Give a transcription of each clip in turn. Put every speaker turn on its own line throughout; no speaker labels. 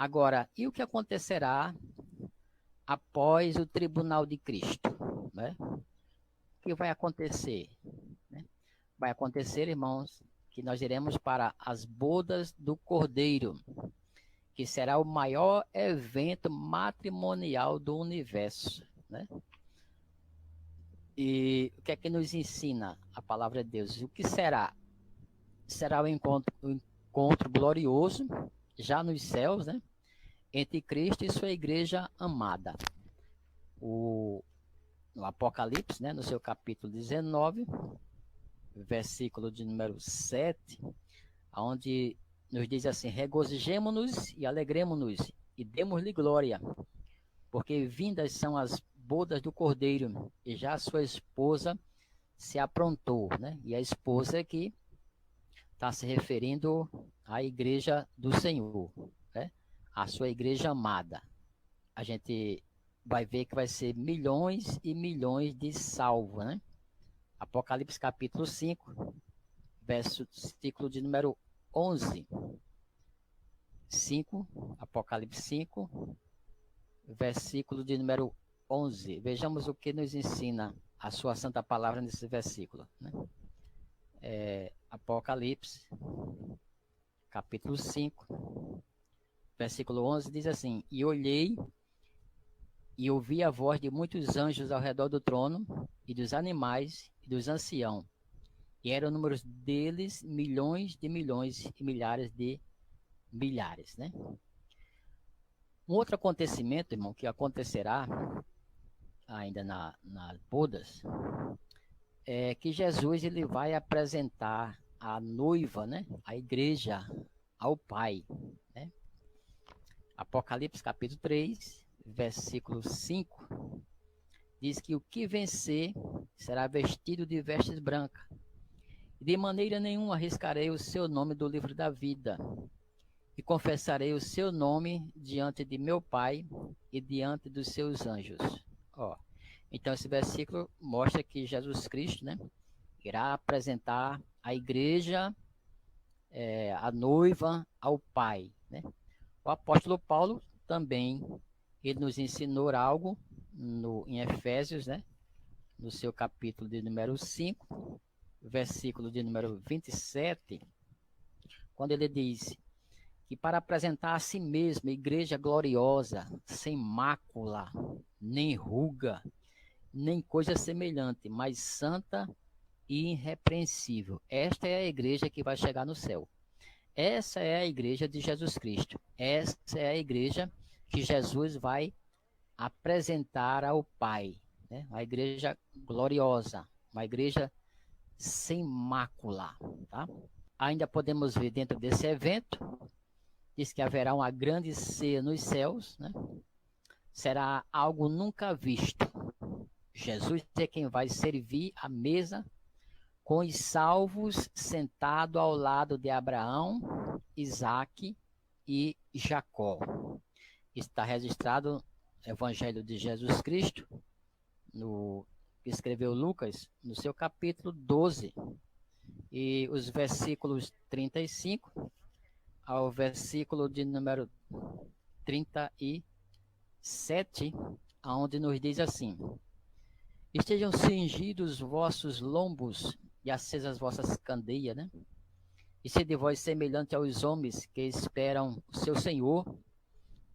Agora, e o que acontecerá após o tribunal de Cristo, né? O que vai acontecer, né? Vai acontecer, irmãos, que nós iremos para as bodas do Cordeiro, que será o maior evento matrimonial do universo, né? E o que é que nos ensina a palavra de Deus? O que será? Será o encontro glorioso, já nos céus, né? Entre Cristo e sua igreja amada. No Apocalipse, né? No seu capítulo 19, versículo de número 7, onde nos diz assim: regozijemo-nos e alegremo-nos e demos-lhe glória, porque vindas são as bodas do Cordeiro, e já sua esposa se aprontou, né? E a esposa que está se referindo à igreja do Senhor, né? A sua igreja amada. A gente vai ver que vai ser milhões e milhões de salvos, né? Apocalipse capítulo 5, versículo de número 11. 5, Apocalipse 5, versículo de número 11. Vejamos o que nos ensina a sua santa palavra nesse versículo, né? Apocalipse, capítulo 5, versículo 11, diz assim: e olhei e ouvi a voz de muitos anjos ao redor do trono, e dos animais, e dos anciãos, e eram números deles milhões de milhões e milhares de milhares, né? Um outro acontecimento, irmão, que acontecerá ainda nas bodas, é que Jesus ele vai apresentar a noiva, né, a igreja, ao Pai, né? Apocalipse capítulo 3, versículo 5, diz que o que vencer será vestido de vestes brancas. De maneira nenhuma arriscarei o seu nome do livro da vida, e confessarei o seu nome diante de meu Pai e diante dos seus anjos. Ó, então esse versículo mostra que Jesus Cristo, né, irá apresentar a igreja, a noiva, ao Pai, né? O apóstolo Paulo também, ele nos ensinou algo em Efésios, né, no seu capítulo de número 5, versículo de número 27, quando ele diz que para apresentar a si mesmo igreja gloriosa, sem mácula, nem ruga, nem coisa semelhante, mas santa e irrepreensível. Esta é a igreja que vai chegar no céu. Essa é a igreja de Jesus Cristo. Essa é a igreja que Jesus vai apresentar ao Pai, né? Uma igreja gloriosa, uma igreja sem mácula, tá? Ainda podemos ver dentro desse evento, diz que haverá uma grande ceia nos céus, né? Será algo nunca visto. Jesus é quem vai servir a mesa com os salvos sentado ao lado de Abraão, Isaque e Jacó. Está registrado no Evangelho de Jesus Cristo, que escreveu Lucas, no seu capítulo 12, e os versículos 35 ao versículo de número 37, onde nos diz assim: estejam cingidos os vossos lombos e acesas as vossas candeias, né? E sede vós semelhante aos homens que esperam o seu Senhor,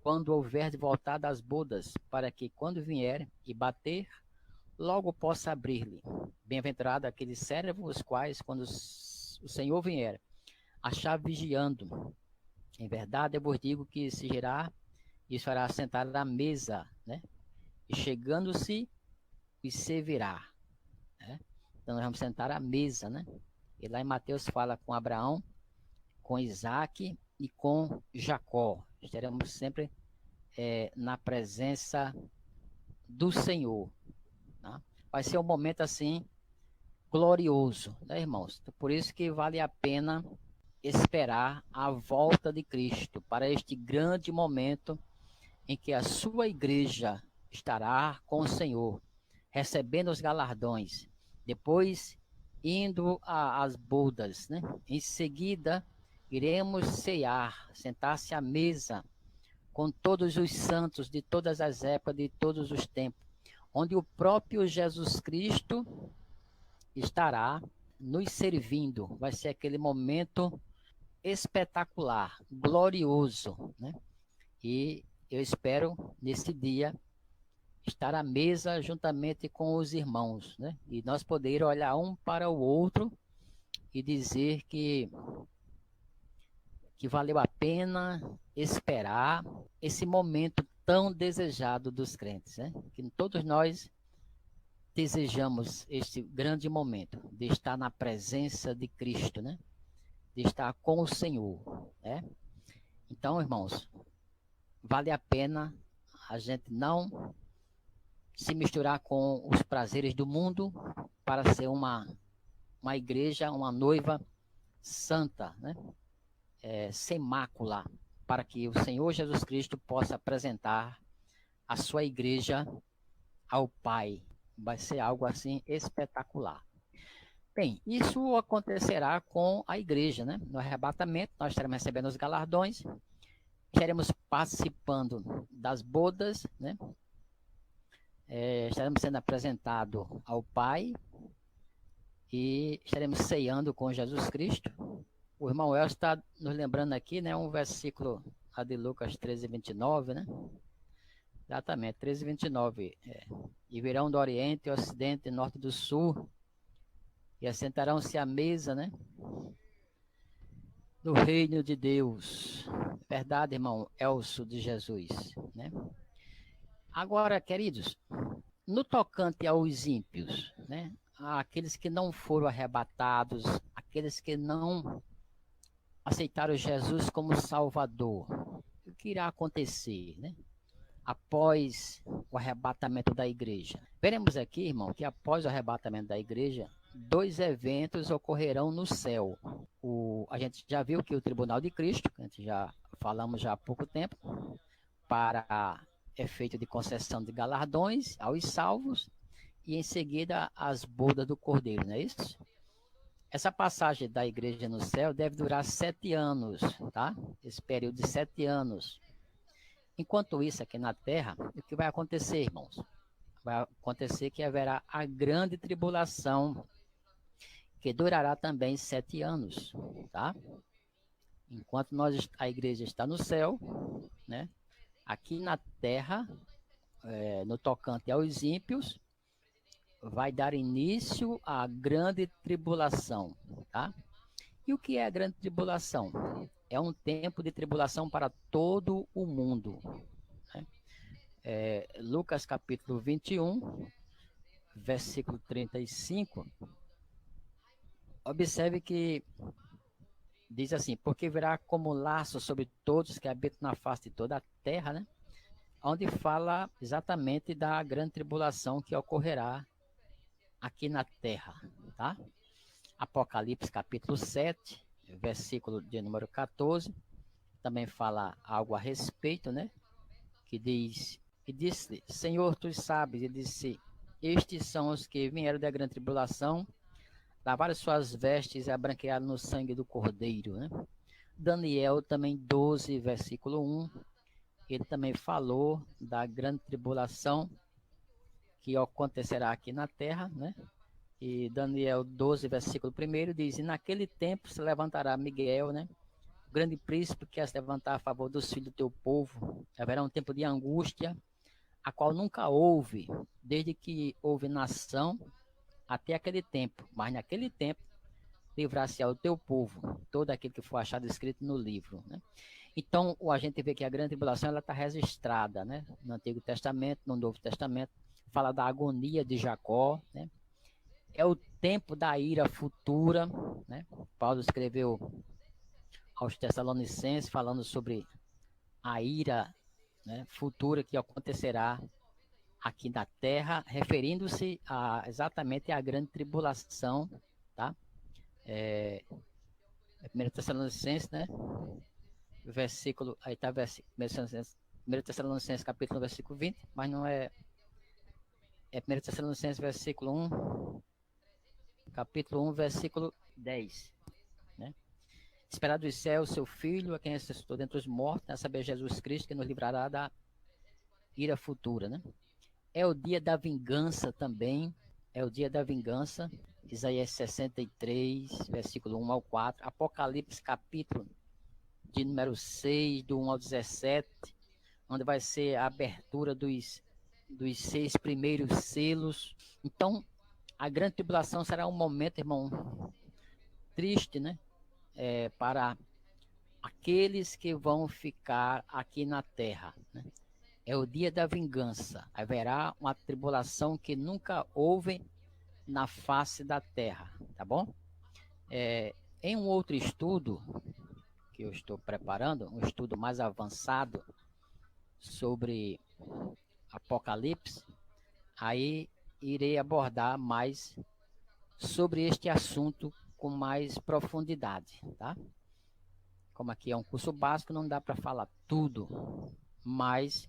quando houver de voltar das bodas, para que, quando vier e bater, logo possa abrir-lhe. Bem-aventurado aqueles servos, os quais, quando o Senhor vier, achar vigiando. Em verdade, eu vos digo que se girar e fará sentar à mesa, né? E chegando-se, e servirá, né? Então nós vamos sentar à mesa, né? E lá em Mateus fala com Abraão, com Isaque e com Jacó. Estaremos sempre na presença do Senhor, tá? Vai ser um momento assim glorioso, né, irmãos? Por isso que vale a pena esperar a volta de Cristo para este grande momento em que a sua igreja estará com o Senhor, recebendo os galardões, depois indo às bodas, né? Em seguida, iremos cear, sentar-se à mesa com todos os santos de todas as épocas, de todos os tempos, onde o próprio Jesus Cristo estará nos servindo. Vai ser aquele momento espetacular, glorioso, né? E eu espero, nesse dia, estar à mesa juntamente com os irmãos, né? E nós poder olhar um para o outro e dizer que valeu a pena esperar esse momento tão desejado dos crentes, né? Que todos nós desejamos este grande momento de estar na presença de Cristo, né? De estar com o Senhor, né? Então, irmãos, vale a pena a gente não se misturar com os prazeres do mundo para ser uma igreja, uma noiva santa, né? Sem mácula, para que o Senhor Jesus Cristo possa apresentar a sua igreja ao Pai. Vai ser algo assim espetacular. Bem, isso acontecerá com a igreja, né? No arrebatamento, nós estaremos recebendo os galardões, estaremos participando das bodas, né? Estaremos sendo apresentados ao Pai e estaremos ceando com Jesus Cristo. O irmão Elcio está nos lembrando aqui, né? Um versículo de Lucas 13:29, né? Exatamente, 13:29. E virão do Oriente, Ocidente, Norte e do Sul, e assentarão-se à mesa, né? Do reino de Deus. Verdade, irmão Elcio de Jesus, né? Agora, queridos, no tocante aos ímpios, né? Aqueles que não foram arrebatados, aqueles que não aceitaram Jesus como Salvador, o que irá acontecer, né? Após o arrebatamento da igreja. Veremos aqui, irmão, que após o arrebatamento da igreja, 2 eventos ocorrerão no céu. A gente já viu que o Tribunal de Cristo, que a gente já falamos já há pouco tempo, para efeito de concessão de galardões aos salvos, e em seguida as bodas do Cordeiro, não é isso? Essa passagem da igreja no céu deve durar 7 anos, tá? Esse período de 7 anos. Enquanto isso, aqui na terra, o que vai acontecer, irmãos? Vai acontecer que haverá a grande tribulação, que durará também 7 anos, tá? Enquanto a igreja está no céu, né? Aqui na terra, no tocante aos ímpios, vai dar início à grande tribulação, tá? E o que é a grande tribulação? É um tempo de tribulação para todo o mundo, né? Lucas capítulo 21, versículo 35, observe que diz assim, porque virá como laço sobre todos que habitam na face de toda a terra, né? Onde fala exatamente da grande tribulação que ocorrerá aqui na terra, tá? Apocalipse capítulo 7, versículo de número 14, também fala algo a respeito, né? Que diz, e disse, Senhor, tu sabes, e disse, estes são os que vieram da grande tribulação, lavaram suas vestes e abranquearam no sangue do Cordeiro, né? Daniel também 12, versículo 1, ele também falou da grande tribulação que acontecerá aqui na terra, né? E Daniel 12, versículo 1 diz, e naquele tempo se levantará Miguel, né? O grande príncipe que se levantar a favor dos filhos do teu povo. Haverá um tempo de angústia, a qual nunca houve, desde que houve nação até aquele tempo. Mas naquele tempo livrar-se ao teu povo, todo aquele que for achado escrito no livro, né? Então, a gente vê que a grande tribulação ela está registrada, né? No Antigo Testamento, no Novo Testamento, fala da agonia de Jacó, né? É o tempo da ira futura, né? Paulo escreveu aos Tessalonicenses falando sobre a ira, né, futura que acontecerá aqui na terra, referindo-se exatamente à grande tribulação, tá? 1 Tessalonicenses, né? Versículo, aí tá, 1 Tessalonicenses capítulo versículo 20, mas não é 1 Tessalonicenses versículo 1, capítulo 1, versículo 10, né? esperar dos céus seu Filho, a quem ressuscitou dentre os mortos, a saber, Jesus Cristo, que nos livrará da ira futura, né? É o dia da vingança também, é o dia da vingança, Isaías 63, versículo 1 ao 4, Apocalipse capítulo de número 6, do 1 ao 17, onde vai ser a abertura dos 6 primeiros selos. Então, a grande tribulação será um momento, irmão, triste, né? Para aqueles que vão ficar aqui na terra, né? É o dia da vingança. Haverá uma tribulação que nunca houve na face da terra, tá bom? Em um outro estudo que eu estou preparando, um estudo mais avançado sobre Apocalipse, aí irei abordar mais sobre este assunto com mais profundidade, tá? Como aqui é um curso básico, não dá para falar tudo, mas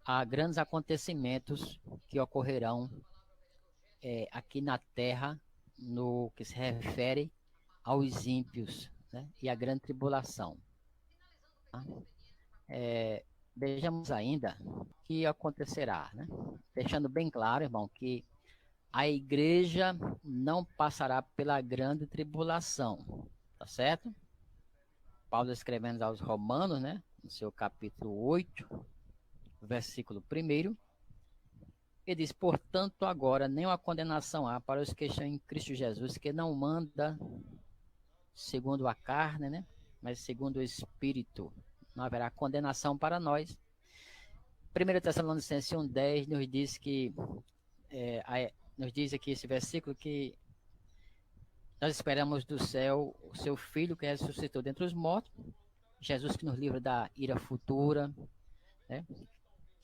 há grandes acontecimentos que ocorrerão aqui na Terra no que se refere aos ímpios, né? E a grande tribulação. Tá? Vejamos ainda o que acontecerá, né? Deixando bem claro, irmão, que a igreja não passará pela grande tribulação, tá certo? Paulo escrevendo aos Romanos, né? No seu capítulo 8, versículo 1, ele diz, portanto, agora nenhuma condenação há para os que estão em Cristo Jesus, que não manda segundo a carne, né? Mas segundo o Espírito. Não haverá condenação para nós. 1 Tessalonicenses 1,10 nos diz que, nos diz aqui esse versículo que nós esperamos do céu o seu Filho que ressuscitou dentre os mortos, Jesus que nos livra da ira futura, né?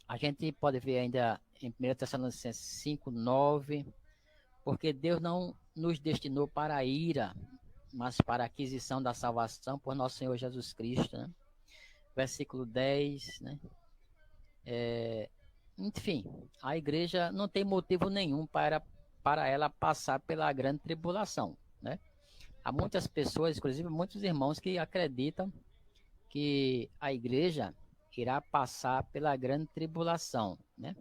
A gente pode ver ainda em 1 Tessalonicenses 5,9, porque Deus não nos destinou para a ira, mas para a aquisição da salvação por nosso Senhor Jesus Cristo, né? Versículo 10, né? Enfim, a igreja não tem motivo nenhum para ela passar pela grande tribulação, né? Há muitas pessoas, inclusive muitos irmãos, que acreditam que a igreja irá passar pela grande tribulação, né?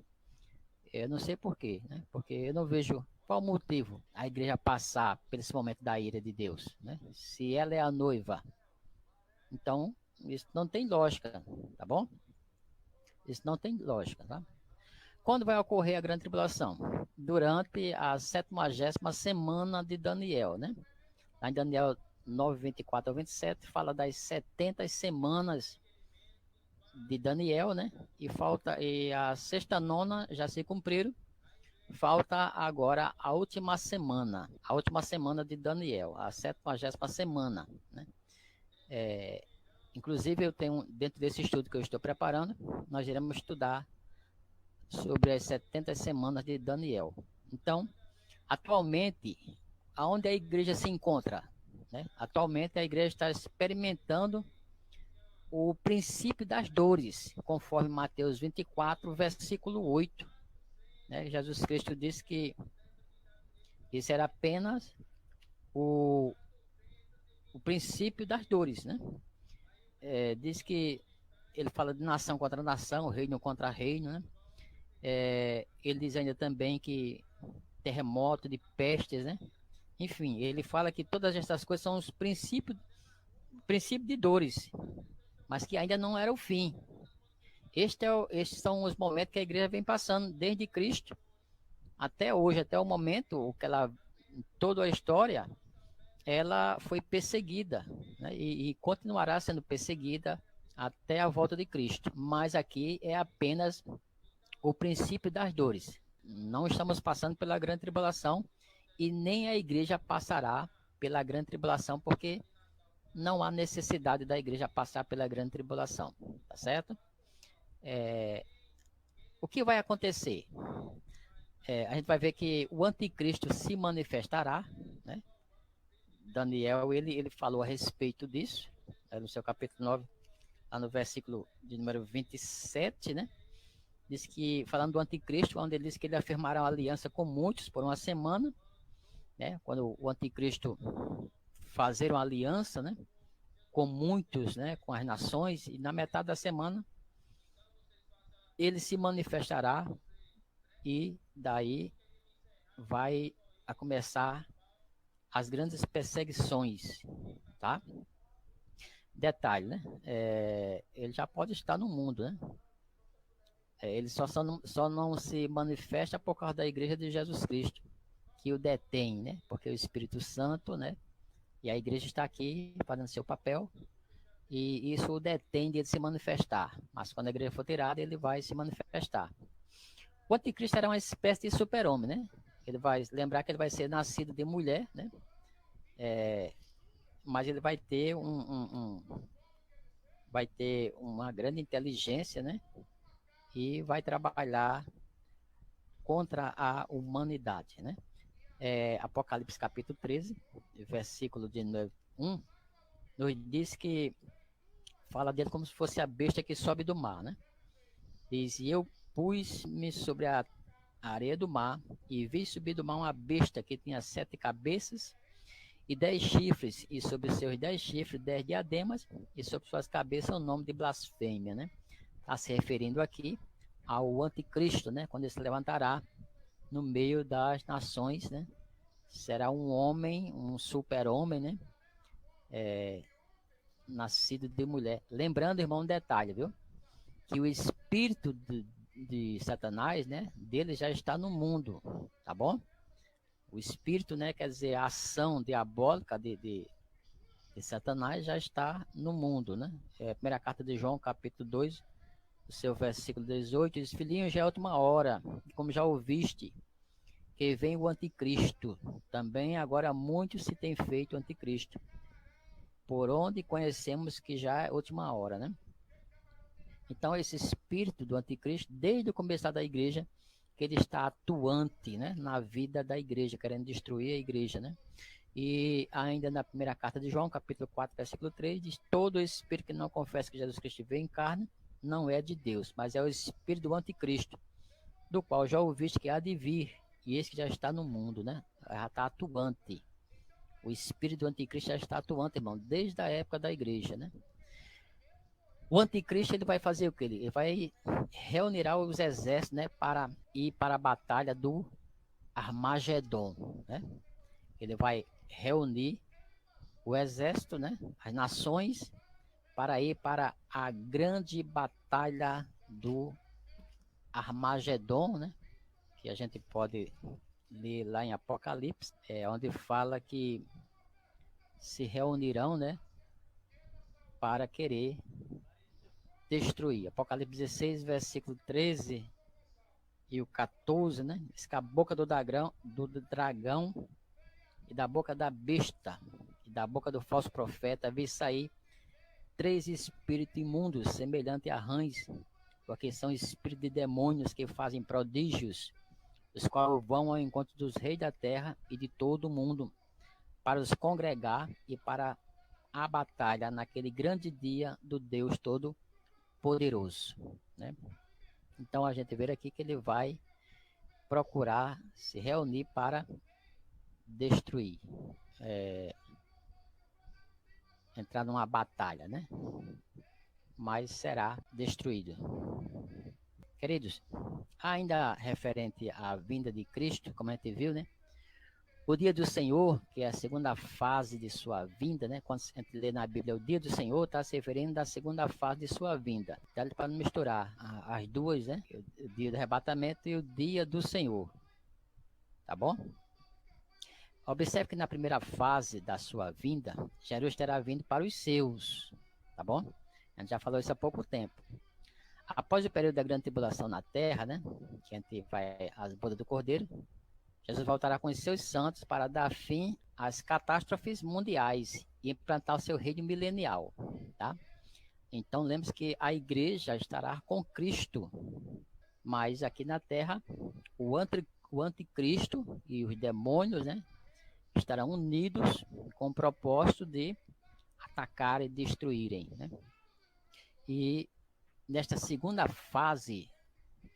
Eu não sei por quê, né? Porque eu não vejo qual o motivo a igreja passar por esse momento da ira de Deus, né? Se ela é a noiva, então isso não tem lógica, tá bom? Isso não tem lógica, tá? Quando vai ocorrer a grande tribulação? Durante a 70ª semana de Daniel, né? Lá em Daniel 9, 24 ao 27, fala das 70 semanas de Daniel, né? E a sexta, nona já se cumpriram. Falta agora a última semana de Daniel, a 70ª semana, né? Inclusive eu tenho, dentro desse estudo que eu estou preparando, nós iremos estudar sobre as 70 semanas de Daniel. Então, atualmente, aonde a igreja se encontra, né? Atualmente a igreja está experimentando o princípio das dores, conforme Mateus 24, versículo 8. Né? Jesus Cristo disse que isso era apenas o princípio das dores, né? Diz que ele fala de nação contra nação, reino contra reino, né? Ele diz ainda também que terremoto, de pestes, né? Enfim, ele fala que todas essas coisas são os princípios de dores, mas que ainda não era o fim. Estes são os momentos que a igreja vem passando desde Cristo até hoje, até o momento que toda a história, ela foi perseguida, né? E continuará sendo perseguida até a volta de Cristo. Mas aqui é apenas o princípio das dores. Não estamos passando pela grande tribulação e nem a igreja passará pela grande tribulação, porque não há necessidade da igreja passar pela grande tribulação, tá certo? O que vai acontecer? A gente vai ver que o anticristo se manifestará, né? Daniel, ele falou a respeito disso, no seu capítulo 9, lá no versículo de número 27, né? Diz que, falando do anticristo, onde ele diz que ele afirmará uma aliança com muitos por uma semana, né? Quando o anticristo fazer uma aliança, né, com muitos, né, com as nações, e na metade da semana ele se manifestará e daí vai a começar as grandes perseguições, tá? Detalhe, né? Ele já pode estar no mundo, né? Ele só não se manifesta por causa da igreja de Jesus Cristo, que o detém, né? Porque o Espírito Santo, né? E a igreja está aqui fazendo seu papel, e isso o detém de ele se manifestar. Mas quando a igreja for tirada, ele vai se manifestar. O anticristo era uma espécie de super-homem, né? Ele vai lembrar que ele vai ser nascido de mulher, né? Mas ele vai ter vai ter uma grande inteligência, né? E vai trabalhar contra a humanidade, né? Apocalipse capítulo 13, versículo de 1, nos diz que fala dele como se fosse a besta que sobe do mar, né? Diz, e eu pus-me sobre a areia do mar e vi subir do mar uma besta que tinha 7 cabeças e 10 chifres, e sobre seus 10 chifres 10 diademas, e sobre suas cabeças o nome de blasfêmia, né? Está se referindo aqui ao anticristo, né? Quando ele se levantará no meio das nações, né? Será um homem, um super-homem, né? Nascido de mulher. Lembrando, irmão, um detalhe, viu? Que o espírito de Satanás, né? Dele já está no mundo, tá bom? O espírito, né? Quer dizer, a ação diabólica de Satanás já está no mundo, né? Primeira carta de João, capítulo 2, o seu versículo 18, diz, filhinho, já é a última hora, como já ouviste, que vem o anticristo. Também agora muito se tem feito anticristo, por onde conhecemos que já é a última hora, né? Então, esse espírito do anticristo, desde o começo da igreja, que ele está atuante, né, na vida da igreja, querendo destruir a igreja, né? E ainda na primeira carta de João, capítulo 4, versículo 3, diz, todo espírito que não confessa que Jesus Cristo veio em carne, não é de Deus, mas é o espírito do anticristo, do qual já ouviste que há de vir, e esse que já está no mundo, né? Já está atuante. O espírito do anticristo já está atuante, irmão, desde a época da igreja, né? O anticristo, ele vai fazer o que? Ele vai reunir os exércitos, né, para ir para a batalha do Armagedon, né? Ele vai reunir o exército, né, as nações, para ir para a grande batalha do Armagedon, né? Que a gente pode ler lá em Apocalipse, onde fala que se reunirão, né, para querer destruir. Apocalipse 16, versículo 13 e o 14, né? Diz que a boca do dragão e da boca da besta e da boca do falso profeta vi sair 3 espíritos imundos, semelhantes a rãs, porque são espíritos de demônios que fazem prodígios, os quais vão ao encontro dos reis da terra e de todo o mundo, para os congregar e para a batalha naquele grande dia do Deus Todo-Poderoso, né? Então a gente vê aqui que ele vai procurar se reunir para destruir, entrar numa batalha, né? Mas será destruído. Queridos, ainda referente à vinda de Cristo, como a gente viu, né? O dia do Senhor, que é a segunda fase de sua vinda, né? Quando a gente lê na Bíblia o dia do Senhor, está se referindo da segunda fase de sua vinda. Dá para não misturar as duas, né? O dia do arrebatamento e o dia do Senhor. Tá bom? Observe que na primeira fase da sua vinda, Jesus terá vindo para os seus. Tá bom? A gente já falou isso há pouco tempo. Após o período da grande tribulação na terra, né? Que a gente vai às bodas do Cordeiro, Jesus voltará com os seus santos para dar fim às catástrofes mundiais e implantar o seu reino milenial, tá? Então, lembre-se que a igreja estará com Cristo, mas aqui na terra, o anticristo e os demônios, né, estarão unidos com o propósito de atacar e destruírem, né? E nesta segunda fase,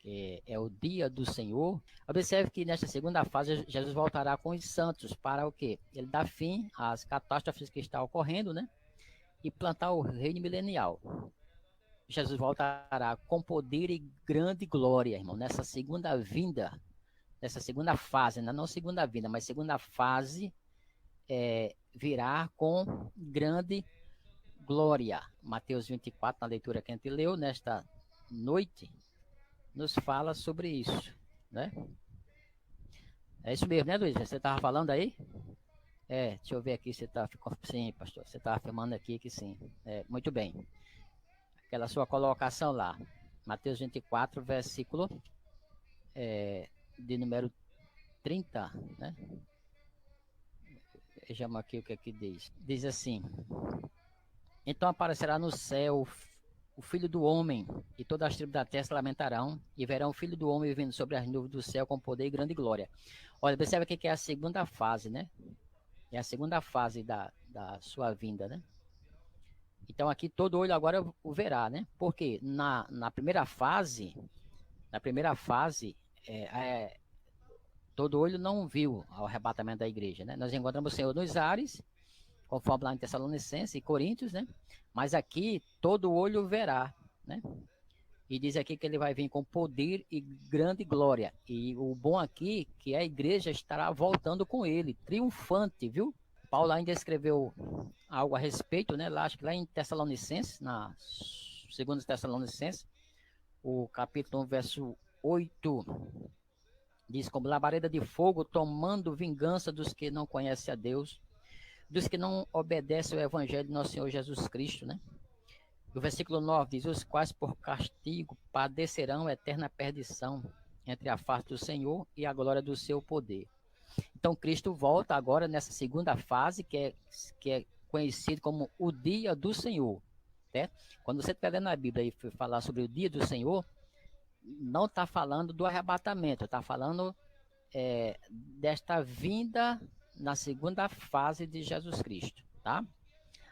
que é o dia do Senhor. Observe que nesta segunda fase Jesus voltará com os santos para o quê? Ele dá fim às catástrofes que estão ocorrendo, né? E plantar o reino milenial. Jesus voltará com poder e grande glória, irmão, nessa segunda vinda, nessa segunda fase, não segunda vinda, mas segunda fase, virá com grande glória. Mateus 24, na leitura que a gente leu nesta noite, nos fala sobre isso, né? É isso mesmo, né, Luiz? Você estava falando aí? Deixa eu ver aqui se está... Sim, pastor, você está afirmando aqui que sim. Muito bem. Aquela sua colocação lá. Mateus 24, versículo de número 30, né? Vejamos aqui o que aqui diz. Diz assim: então aparecerá no céu o Filho do Homem, e todas as tribos da terra se lamentarão, e verão o Filho do Homem vindo sobre as nuvens do céu com poder e grande glória. Olha, percebe aqui que é a segunda fase, né? É a segunda fase da sua vinda, né? Então aqui todo olho agora o verá, né? Porque na primeira fase, todo olho não viu o arrebatamento da igreja, né? Nós encontramos o Senhor nos ares, conforme lá em Tessalonicenses e Coríntios, né? Mas aqui todo olho verá, né? E diz aqui que ele vai vir com poder e grande glória. E o bom aqui que a igreja estará voltando com ele, triunfante, viu? Paulo ainda escreveu algo a respeito, né? Lá, acho que lá em Tessalonicenses, na segunda Tessalonicenses, o capítulo 1, verso 8, diz: como labareda de fogo, tomando vingança dos que não conhecem a Deus, dos que não obedecem ao evangelho de nosso Senhor Jesus Cristo, né? O versículo 9 diz: os quais por castigo padecerão eterna perdição entre a face do Senhor e a glória do seu poder. Então Cristo volta agora nessa segunda fase, que é conhecido como o dia do Senhor, né? Quando você estiver lendo a Bíblia e falar sobre o dia do Senhor, não está falando do arrebatamento, está falando desta vinda na segunda fase de Jesus Cristo, tá?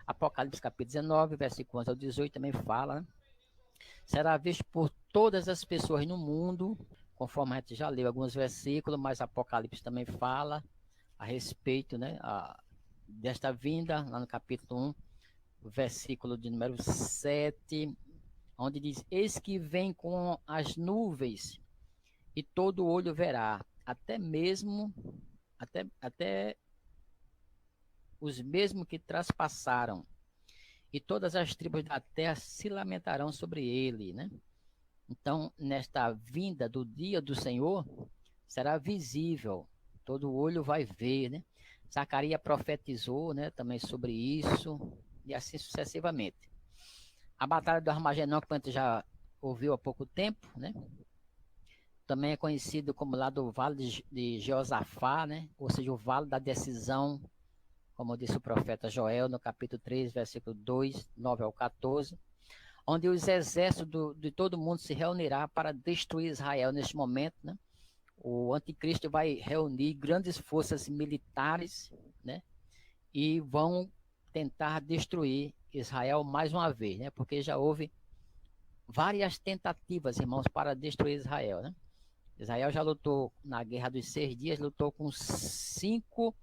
Apocalipse capítulo 19, versículo 11 ao 18 também fala, né? Será visto por todas as pessoas no mundo, conforme a gente já leu alguns versículos, mas Apocalipse também fala a respeito, né, desta vinda, lá no capítulo 1, versículo de número 7, onde diz: eis que vem com as nuvens, e todo olho verá, até os mesmos que traspassaram, e todas as tribos da terra se lamentarão sobre ele, né? Então, nesta vinda do dia do Senhor, será visível, todo olho vai ver, né? Zacarias profetizou, né, também sobre isso, e assim sucessivamente. A batalha do Armagedon, que a gente já ouviu há pouco tempo, né? Também é conhecido como lá do Vale de Jeosafá, né? Ou seja, o Vale da Decisão, como disse o profeta Joel, no capítulo 3, versículo 2, 9 ao 14, onde os exércitos de todo mundo se reunirá para destruir Israel neste momento, né? O anticristo vai reunir grandes forças militares, né? E vão tentar destruir Israel mais uma vez, né? Porque já houve várias tentativas, irmãos, para destruir Israel, né? Israel já lutou na Guerra dos 6 Dias, lutou com 5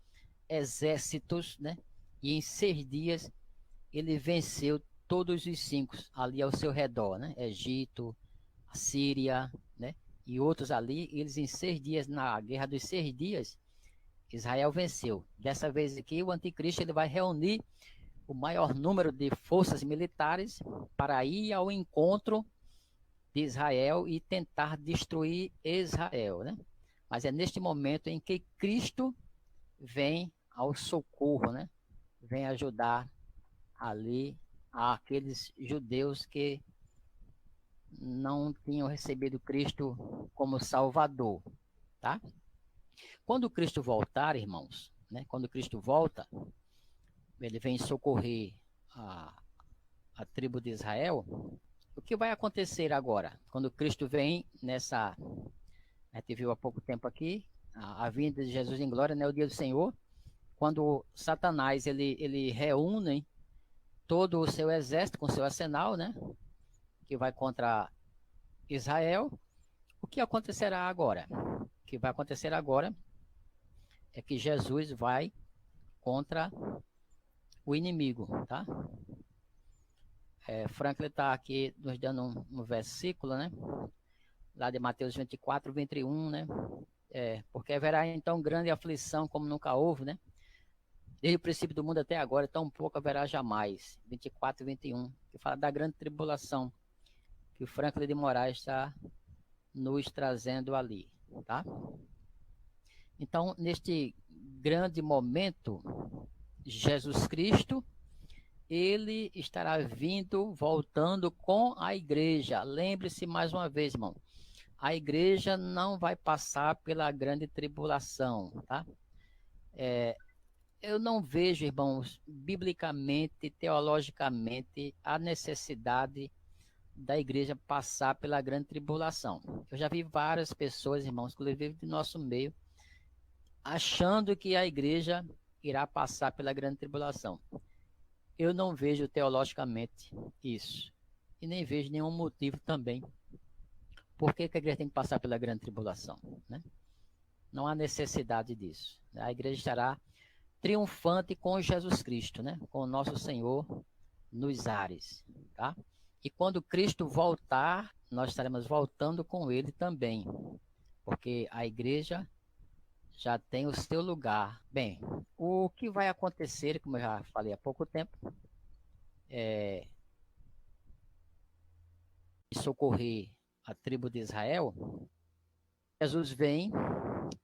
exércitos, né? E em 6 dias ele venceu todos os 5 ali ao seu redor, né? Egito, Síria, né? E outros ali, eles em 6 dias, na Guerra dos 6 Dias, Israel venceu. Dessa vez aqui, o anticristo ele vai reunir o maior número de forças militares para ir ao encontro de Israel e tentar destruir Israel, né? Mas é neste momento em que Cristo vem ao socorro, né? Vem ajudar ali aqueles judeus que não tinham recebido Cristo como Salvador, tá? Quando Cristo voltar, irmãos, né? Quando Cristo volta, ele vem socorrer a tribo de Israel. O que vai acontecer agora? Quando Cristo vem nessa... A gente viu há pouco tempo aqui, a vinda de Jesus em glória, né? O dia do Senhor. Quando Satanás, ele reúne todo o seu exército com seu arsenal, né? Que vai contra Israel. O que acontecerá agora? O que vai acontecer agora é que Jesus vai contra o inimigo, tá? Franklin está aqui nos dando um versículo, né? Lá de Mateus 24, 21, né? Porque haverá então grande aflição como nunca houve, né? Desde o princípio do mundo até agora, tão pouco haverá jamais. 24 e 21, que fala da grande tribulação que o Franklin de Moraes está nos trazendo ali, tá? Então, neste grande momento, Jesus Cristo, ele estará vindo, voltando com a igreja. Lembre-se mais uma vez, irmão, a igreja não vai passar pela grande tribulação, tá? Eu não vejo, irmãos, biblicamente, teologicamente, a necessidade da igreja passar pela grande tribulação. Eu já vi várias pessoas, irmãos, inclusive do nosso meio, achando que a igreja irá passar pela grande tribulação. Eu não vejo teologicamente isso. E nem vejo nenhum motivo também. Por que a igreja tem que passar pela grande tribulação, né? Não há necessidade disso. A igreja estará triunfante com Jesus Cristo, né? Com o nosso Senhor nos ares, tá? E quando Cristo voltar, nós estaremos voltando com ele também, porque a igreja já tem o seu lugar. Bem, o que vai acontecer, como eu já falei há pouco tempo, é socorrer a tribo de Israel. Jesus vem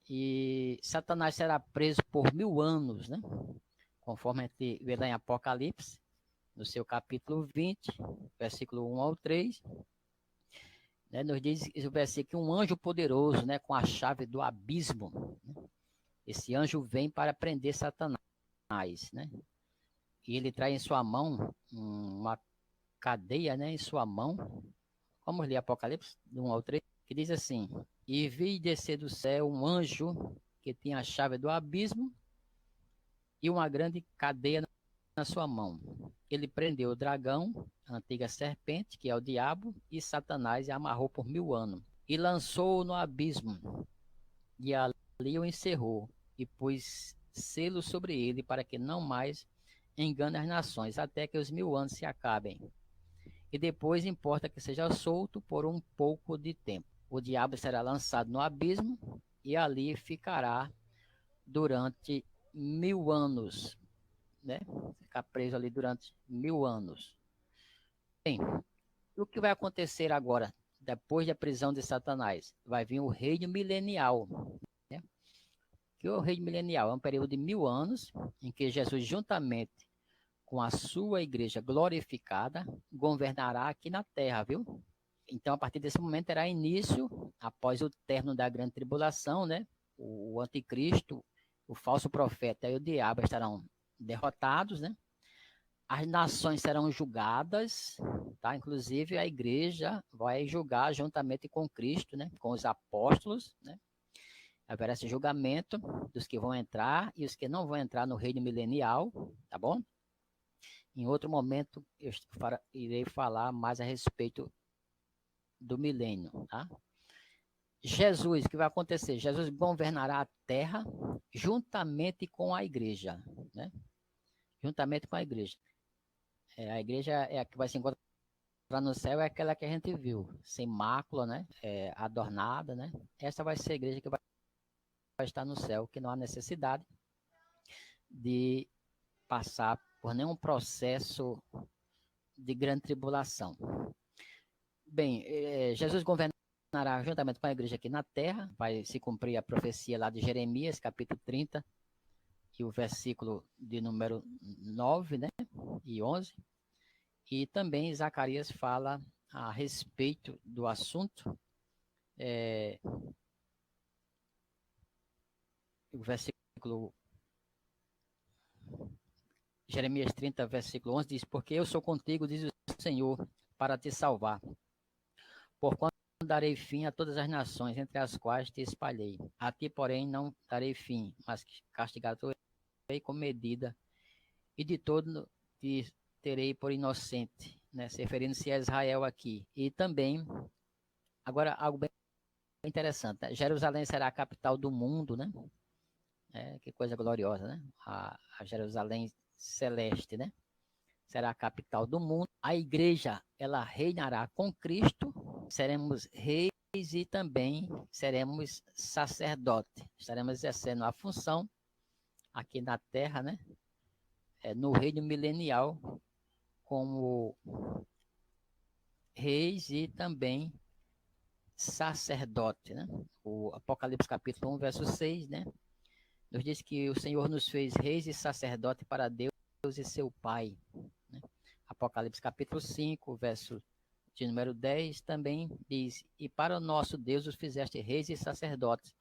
e Satanás será preso por 1000 anos, né? Conforme a gente vê lá em Apocalipse, no seu capítulo 20, versículo 1 ao 3, né, nos diz o versículo que um anjo poderoso, né, com a chave do abismo, né, esse anjo vem para prender Satanás, né, e ele traz em sua mão uma cadeia, né, em sua mão. Vamos ler Apocalipse 1 ao 3, que diz assim: e vi descer do céu um anjo que tinha a chave do abismo e uma grande cadeia na sua mão. Ele prendeu o dragão, a antiga serpente, que é o diabo, e Satanás, e amarrou por 1000 anos. E lançou-o no abismo, e ali o encerrou, e pôs selo sobre ele, para que não mais engane as nações, até que os 1000 anos se acabem. E depois importa que seja solto por um pouco de tempo. O diabo será lançado no abismo, e ali ficará durante 1000 anos, né? Ficar preso ali durante 1000 anos. Bem, o que vai acontecer agora, depois da prisão de Satanás? Vai vir o reino milenial, né? Que o reino milenial é um período de 1000 anos, em que Jesus, juntamente com a sua igreja glorificada, governará aqui na terra, viu? Então, a partir desse momento, terá início, após o término da grande tribulação, né? O anticristo, o falso profeta e o diabo estarão derrotados, né? As nações serão julgadas, tá? Inclusive a igreja vai julgar juntamente com Cristo, né? Com os apóstolos, né? Haverá esse julgamento dos que vão entrar e os que não vão entrar no reino milenial, tá bom? Em outro momento eu irei falar mais a respeito do milênio, tá? Jesus, o que vai acontecer? Jesus governará a terra juntamente com a igreja, né? Juntamente com a igreja. A igreja é a que vai se encontrar no céu, é aquela que a gente viu, sem mácula, né? Adornada, né? Essa vai ser a igreja que vai estar no céu, que não há necessidade de passar por nenhum processo de grande tribulação. Bem, Jesus governará juntamente com a igreja aqui na terra, vai se cumprir a profecia lá de Jeremias, capítulo 30, e o versículo de número 9, né, e 11. E também Zacarias fala a respeito do assunto, o versículo Jeremias 30, versículo 11 diz: porque eu sou contigo, diz o Senhor, para te salvar. Porquanto darei fim a todas as nações, entre as quais te espalhei. A ti, porém, não darei fim, mas castigarei com medida, e de todo te terei por inocente, né? Se referindo-se a Israel aqui. E também, agora, algo bem interessante, né? Jerusalém será a capital do mundo, né? Que coisa gloriosa, né? A Jerusalém celeste, né? Será a capital do mundo. A igreja, ela reinará com Cristo, seremos reis e também seremos sacerdotes. Estaremos exercendo a função aqui na terra, né? No reino milenial, como reis e também sacerdote, né? O Apocalipse capítulo 1, verso 6, né? Nos diz que o Senhor nos fez reis e sacerdote para Deus e seu Pai, né? Apocalipse capítulo 5, verso de número 10, também diz, e para o nosso Deus os fizeste reis e sacerdotes,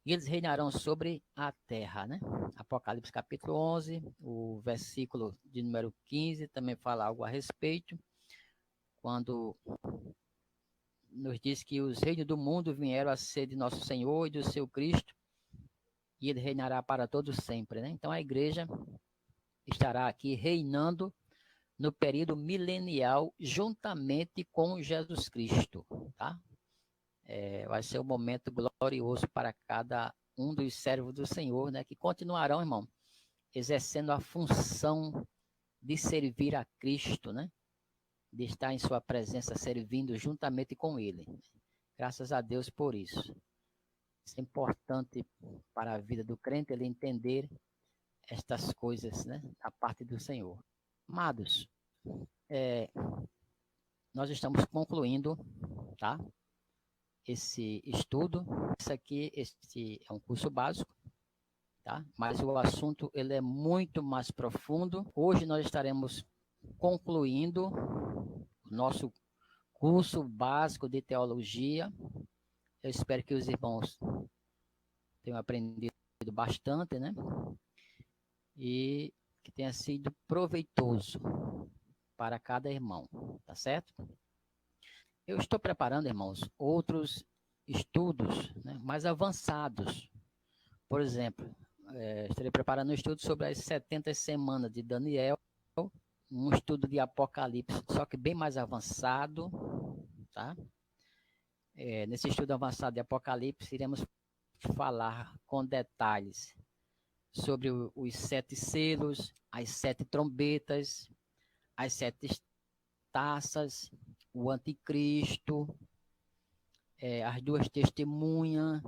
e eles reinarão sobre a terra, né? Apocalipse capítulo 11, o versículo de número 15, também fala algo a respeito, quando nos diz que os reinos do mundo vieram a ser de nosso Senhor e do seu Cristo, e ele reinará para todos sempre, né? Então a igreja estará aqui reinando no período milenial juntamente com Jesus Cristo, tá? Vai ser um momento glorioso para cada um dos servos do Senhor, né? Que continuarão, irmão, exercendo a função de servir a Cristo, né? De estar em sua presença servindo juntamente com Ele. Graças a Deus por isso. Isso é importante para a vida do crente, ele entender estas coisas, né, da parte do Senhor. Amados, nós estamos concluindo, tá? Esse estudo. Este é um curso básico, tá? Mas o assunto ele é muito mais profundo. Hoje nós estaremos concluindo o nosso curso básico de teologia. Eu espero que os irmãos tenham aprendido bastante, né? E que tenha sido proveitoso para cada irmão, tá certo? Eu estou preparando, irmãos, outros estudos, né, mais avançados. Por exemplo, estarei preparando um estudo sobre as 70 semanas de Daniel, um estudo de Apocalipse, só que bem mais avançado, tá? Nesse estudo avançado de Apocalipse, iremos falar com detalhes sobre os 7 selos, as 7 trombetas, as 7 taças, o anticristo, as 2 testemunhas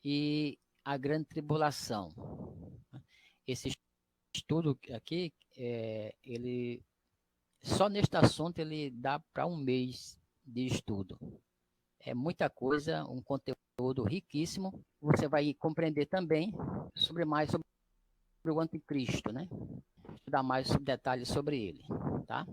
e a grande tribulação. Esse estudo aqui, ele só neste assunto ele dá para um mês de estudo. É muita coisa, um conteúdo riquíssimo. Você vai compreender também sobre o anticristo, né? Estudar mais detalhes sobre ele, tá?